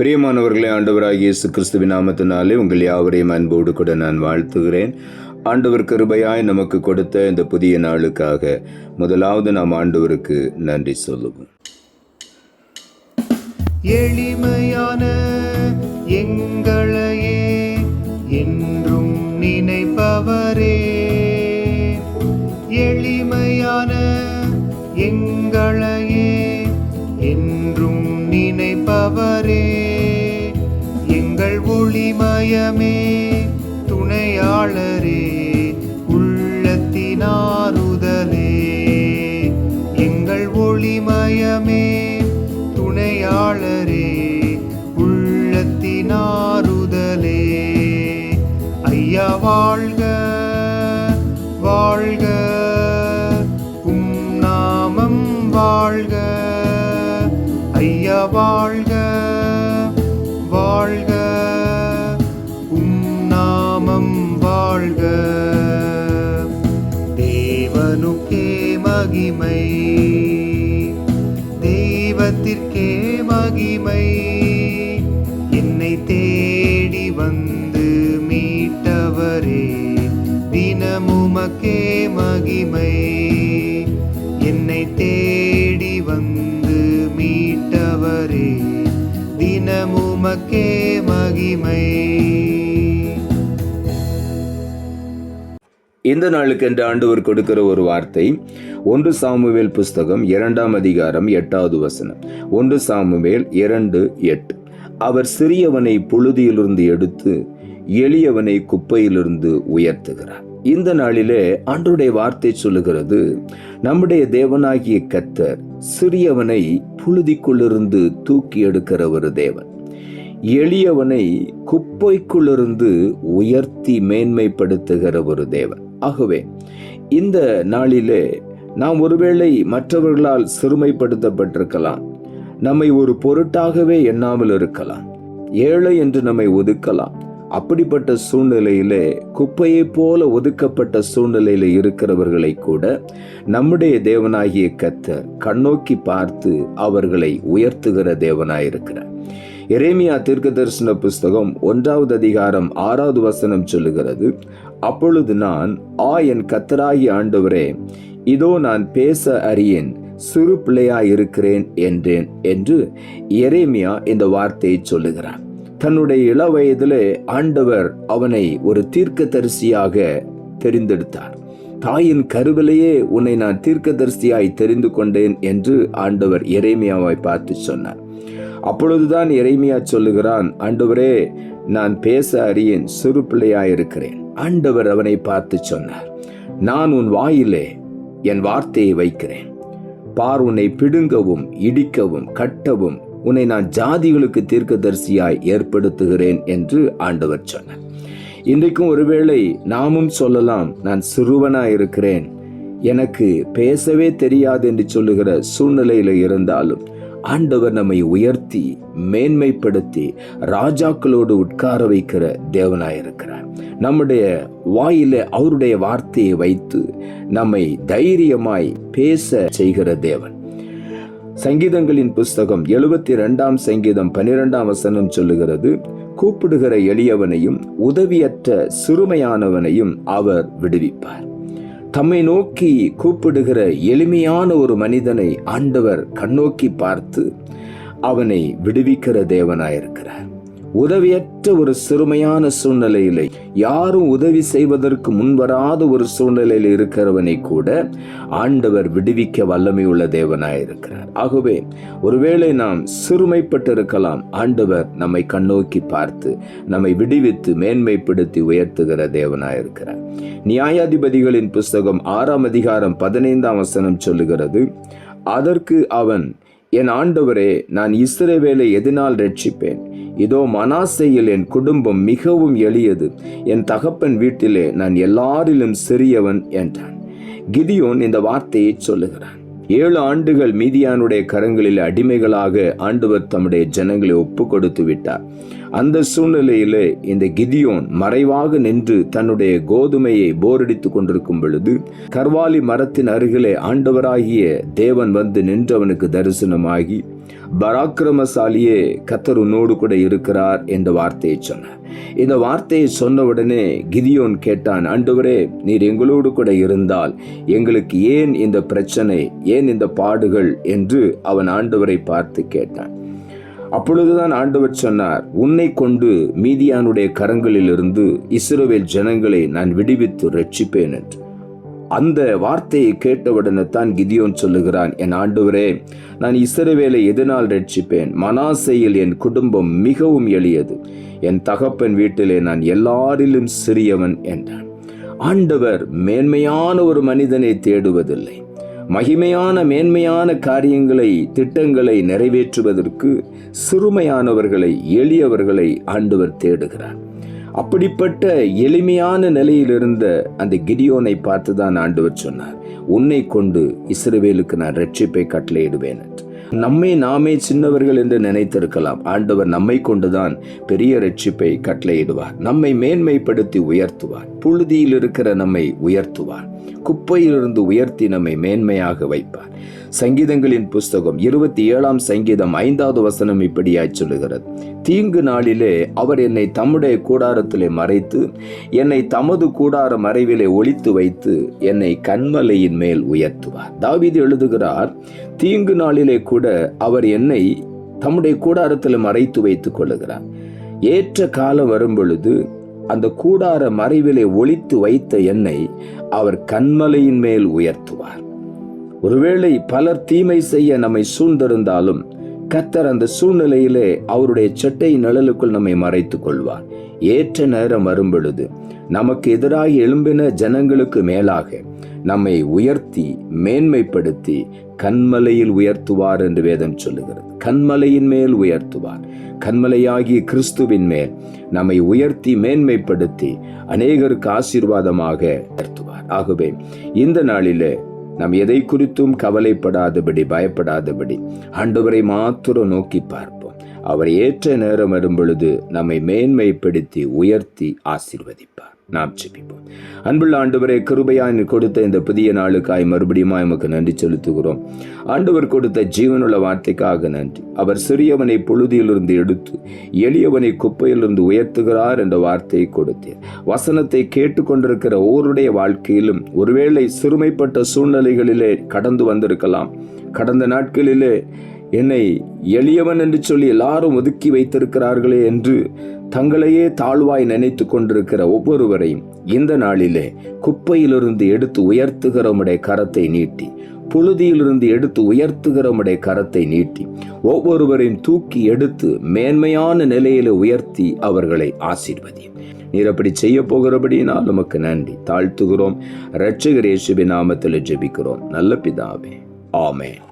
பிரியமானவர்களே, ஆண்டவராகிய இயேசு கிறிஸ்துவின் நாமத்தினாலே உங்கள் யாவரையும் அன்போடு கூட நான் வாழ்த்துகிறேன். ஆண்டவர் கிருபையாய் நமக்கு கொடுத்த இந்த புதிய நாளுக்காக முதலாவது நாம் ஆண்டவருக்கு நன்றி சொல்லுவோம். எளிமையான எங்களையே என்றும் நினைப்பவரே, எளிமையான எங்களையே என்றும் நினைப்பவரே, எங்கள் ஒளிமயமே துணையாளரே, உள்ளத்தினாருதலே, எங்கள் ஒளிமயமே துணையாளரே, உள்ளத்தினாருதலே. ஐயா வாழ்க வாழ்க, உம் நாமம் வாழ்க. ஐயா வாழ்க வாழ்க, உம் நாமம் வாழ்க. தேவனுக்கே மகிமை, தெய்வத்திற்கே மகிமை, என்னை தேடி வந்து மீட்டவரே, தினமுமக்கே மகிமை, என்னை தேடி வந்து மீட்டவரே, தினமுமக்கே மகிமை. இந்த நாளுக்கு என்று ஆண்டவர் கொடுக்கிற ஒரு வார்த்தை 1 சாமுவேல் புஸ்தகம் 2ஆம் அதிகாரம் 8வது வசனம். 1 சாமுவேல் 2:8. அவர் சிறியவனை புழுதியிலிருந்து எடுத்து எளியவனை குப்பையிலிருந்து உயர்த்துகிறார். இந்த நாளிலே ஆண்டவருடைய வார்த்தை சொல்லுகிறது, நம்முடைய தேவனாகிய கர்த்தர் சிறியவனை புழுதிக்குள்ளிருந்து தூக்கி எடுக்கிற ஒரு தேவன், எளியவனை குப்பைக்குள்ளிருந்து உயர்த்தி மேன்மைப்படுத்துகிற ஒரு தேவன். ஆகவே இந்த நாளிலே நாம் ஒருவேளை மற்றவர்களால் சிறுமைப்படுத்தப்பட்டிருக்கலாம், நம்மை ஒரு பொருட்டாகவே எண்ணாமல் இருக்கலாம், ஏழை என்று நம்மை ஒதுக்கலாம். அப்படிப்பட்ட சூழ்நிலையிலே, குப்பையை போல ஒதுக்கப்பட்ட சூழ்நிலையில இருக்கிறவர்களை கூட நம்முடைய தேவனாகிய கர்த்தர் கண்ணோக்கி பார்த்து அவர்களை உயர்த்துகிற தேவனாயிருக்கிறார். எரேமியா தீர்க்கதரிசன புஸ்தகம் 1வது அதிகாரம் 6வது வசனம் சொல்லுகிறது, அப்பொழுது நான் என் கர்த்தராகிய ஆண்டவரே, இதோ நான் பேச அறியேன், சிறு பிள்ளையாயிருக்கிறேன் என்றேன் என்று எரேமியா இந்த வார்த்தையை சொல்லுகிறார். தன்னுடைய இளவயதிலே ஆண்டவர் அவனை ஒரு தீர்க்கதரிசியாக தெரிந்தெடுத்தார். தாயின் கருவிலேயே உன்னை நான் தீர்க்கதரிசியாய் தெரிந்து கொண்டேன் என்று ஆண்டவர் எரேமியாவை பார்த்து சொன்னார். அப்பொழுதுதான் எரேமியா சொல்லுகிறான், ஆண்டவரே, நான் பேச அறியேன், சிறு பிள்ளையாயிருக்கிறேன். ஆண்டவர் அவனை பார்த்து சொன்னார், நான் உன் வாயிலே என் வார்த்தையை வைக்கிறேன், பார், உன்னை பிடுங்கவும் இடிக்கவும் கட்டவும் உன்னை நான் ஜாதிகளுக்கு தீர்க்கதரிசியாய் ஏற்படுத்துகிறேன் என்று ஆண்டவர் சொன்னார். இன்றைக்கும் ஒருவேளை நாமும் சொல்லலாம், நான் சிறுவனாயிருக்கிறேன், எனக்கு பேசவே தெரியாது என்று சொல்லுகிற சூழ்நிலையில இருந்தாலும் ஆண்டவர் நம்மை உயர்த்தி மேன்மைப்படுத்தி ராஜாக்களோடு உட்கார வைக்கிற தேவனாயிருக்கிறார். நம்முடைய வாயில அவருடைய வார்த்தையை வைத்து நம்மை தைரியமாய் பேச செய்கிற தேவன். சங்கீதங்களின் புஸ்தகம் 72ஆம் சங்கீதம் 12ஆம் வசனம் சொல்லுகிறது, கூப்பிடுகிற எளியவனையும் உதவியற்ற சிறுமையானவனையும் அவர் விடுவிப்பார். தம்மை நோக்கி கூப்பிடுகிற எளிமையான ஒரு மனிதனை ஆண்டவர் கண்ணோக்கி பார்த்து அவனை விடுவிக்கிற தேவனாயிருக்கிறார். உதவியற்ற ஒரு சிறுமையான சூழ்நிலையிலே, யாரும் உதவி செய்வதற்கு முன்வராத ஒரு சூழ்நிலையில் இருக்கிறவனை கூட ஆண்டவர் விடுவிக்க வல்லமை உள்ள தேவனாயிருக்கிறார். ஆகவே ஒருவேளை நாம் சிறுமைப்பட்டு இருக்கலாம், ஆண்டவர் நம்மை கண்ணோக்கி பார்த்து நம்மை விடுவித்து மேன்மைப்படுத்தி உயர்த்துகிற தேவனாயிருக்கிறார். நியாயாதிபதிகளின் புஸ்தகம் 6ஆம் அதிகாரம் 15ஆம் வசனம் சொல்லுகிறது, அதற்கு அவன், என் ஆண்டவரே, நான் இஸ்ரவேலை எதனால் ரட்சிப்பேன்? இதோ மனாசேயில் என் குடும்பம் மிகவும் எளியது, என் தகப்பன் வீட்டிலே நான் எல்லாரிலும் சிறியவன் என்றான். கிதியோன் இந்த வார்த்தையை சொல்லுகிறான். 7 ஆண்டுகள் மீதியானுடைய கரங்களில் அடிமைகளாக ஆண்டவர் தம்முடைய ஜனங்களை ஒப்பு கொடுத்து விட்டார். அந்த சூழ்நிலையிலே இந்த கிதியோன் மறைவாக நின்று தன்னுடைய கோதுமையை போரடித்து கொண்டிருக்கும் பொழுது கர்வாலி மரத்தின் அருகிலே ஆண்டவராகிய தேவன் வந்து நின்றவனுக்கு தரிசனமாகி, பராக்கிரமசாலியே, கர்த்தர் உன்னோடு கூட இருக்கிறார் என்ற வார்த்தையை சொன்னார். இந்த வார்த்தையை சொன்ன உடனே கிதியோன் கேட்டான், ஆண்டவரே, நீர் எங்களோடு கூட இருந்தால் எங்களுக்கு ஏன் இந்த பிரச்சனை, ஏன் இந்த பாடுகள் என்று அவன் ஆண்டவரை பார்த்து கேட்டான். அப்பொழுதுதான் ஆண்டவர் சொன்னார், உன்னை கொண்டு மீதியானுடைய கரங்களிலிருந்து இஸ்ரவேல் ஜனங்களை நான் விடுவித்து ரட்சிப்பேன் என்று. அந்த வார்த்தையை கேட்டவுடனே தான் கிதியோன் சொல்லுகிறான், என் ஆண்டவரே, நான் இஸ்ரவேலை எதனால் ரட்சிப்பேன்? மனாசேயில் என் குடும்பம் மிகவும் எளியது, என் தகப்பன் வீட்டிலே நான் எல்லாரிலும் சிறியவன் என்றான். ஆண்டவர் மேன்மையான ஒரு மனிதனை தேடுவதில்லை. மகிமையான மேன்மையான காரியங்களை, திட்டங்களை நிறைவேற்றுவதற்கு சிறுமையானவர்களை, எளியவர்களை ஆண்டவர் தேடுகிறார். அப்படிப்பட்ட எளிமையான நிலையில் இருந்த அந்த கிதியோனை பார்த்துதான் ஆண்டவர் சொன்னார், உன்னை கொண்டு இஸ்ரவேலுக்கு நான் ரட்சிப்பை கட்டளையிடுவேன் என்று. நம்மை நாமே சின்னவர்கள் என்று நினைத்திருக்கலாம். ஆண்டவர் நம்மை கொண்டுதான் பெரிய ரட்சிப்பை கட்டளையிடுவார். நம்மை மேன்மைப்படுத்தி உயர்த்துவார். புழுதியில் இருக்கிற நம்மை உயர்த்துவார். குப்பையிலிருந்து உயர்த்தி நம்மை மேன்மையாக வைப்பார். சங்கீதங்களின் புஸ்தகம் 27 சங்கீதம் 5வது வசனம் இப்படியாய் சொல்லுகிறது, தீங்கு நாளிலே அவர் என்னை தம்முடைய கூடாரத்திலே மறைத்து, என்னை தமது கூடார மறைவிலே ஒளித்து வைத்து, என்னை கன்மலையின் மேல் உயர்த்துவார். தாவீது எழுதுகிறார், தீங்கு நாளிலே கூட அவர் என்னை தம்முடைய கூடாரத்தில் மறைத்து வைத்துக் கொள்ளுகிறார். ஏற்ற காலம் வரும் பொழுது அந்த கூடார மறைவிலே ஒளித்து வைத்த என்னை அவர் கன்மலையின் மேல் உயர்த்துவார். ஒருவேளை பலர் தீமை செய்ய நம்மை சூழ்ந்திருந்தாலும் கர்த்தர் அந்த சூழ்நிலையிலே அவருடைய சட்டை நிழலுக்குள் நம்மை மறைத்துக் கொள்வார். ஏற்ற நேரம் வரும் பொழுது நமக்கு எதிராக எழும்பின ஜனங்களுக்கு மேலாக நம்மை உயர்த்தி மேன்மைப்படுத்தி கன்மலையில் உயர்த்துவார் என்று வேதம் சொல்லுகிறது. கன்மலையின் மேல் உயர்த்துவார். கன்மலையாகிய கிறிஸ்துவின் மேல் நம்மை உயர்த்தி மேன்மைப்படுத்தி அநேகருக்கு ஆசீர்வாதமாக உயர்த்துவார். ஆகவே இந்த நாளிலே நாம் எதை குறித்தும் கவலைப்படாதபடி, பயப்படாதபடி ஆண்டவரை மாத்திரம் நோக்கி பார்ப்போம். அவர் ஏற்ற நேரம் வரும் பொழுது நம்மை மேன்மைப்படுத்தி உயர்த்தி ஆசீர்வதிப்பார். நாம் ஜெபிப்போம். அன்புள்ள ஆண்டவரே, கிருபையாய் கொடுத்த இந்த புதிய நாளுக்காய் மறுபடியும் எமக்கு நன்றி செலுத்துகிறோம். ஆண்டவர் கொடுத்த ஜீவனுள்ள வார்த்தைக்காக நன்றி. அவர் சிறியவனை புழுதியிலிருந்து எடுத்து எளியவனை குப்பையிலிருந்து உயர்த்துகிறார் என்ற வார்த்தையை கொடுத்தேன். வசனத்தை கேட்டுக்கொண்டிருக்கிற ஒவ்வொருடைய வாழ்க்கையிலும் ஒருவேளை சிறுமைப்பட்ட சூழ்நிலைகளிலே கடந்து வந்திருக்கலாம். கடந்த நாட்களிலே என்னை எளியவன் என்று சொல்லி எல்லாரும் ஒதுக்கி வைத்திருக்கிறார்களே என்று தங்களையே தாழ்வாய் நினைத்து கொண்டிருக்கிற ஒவ்வொருவரையும் இந்த நாளிலே குப்பையிலிருந்து எடுத்து உயர்த்துகிற உம்முடைய கரத்தை நீட்டி, புழுதியிலிருந்து எடுத்து உயர்த்துகிற உம்முடைய கரத்தை நீட்டி ஒவ்வொருவரையும் தூக்கி எடுத்து மேன்மையான நிலையில உயர்த்தி அவர்களை ஆசீர்வதியும். நீர் அப்படி செய்ய போகிறபடியினால் உமக்கு நன்றி தாழ்த்துகிறோம். இரட்சகர் இயேசுவின் நாமத்தில் ஜெபிக்கிறோம் நல்ல பிதாவே, ஆமென்.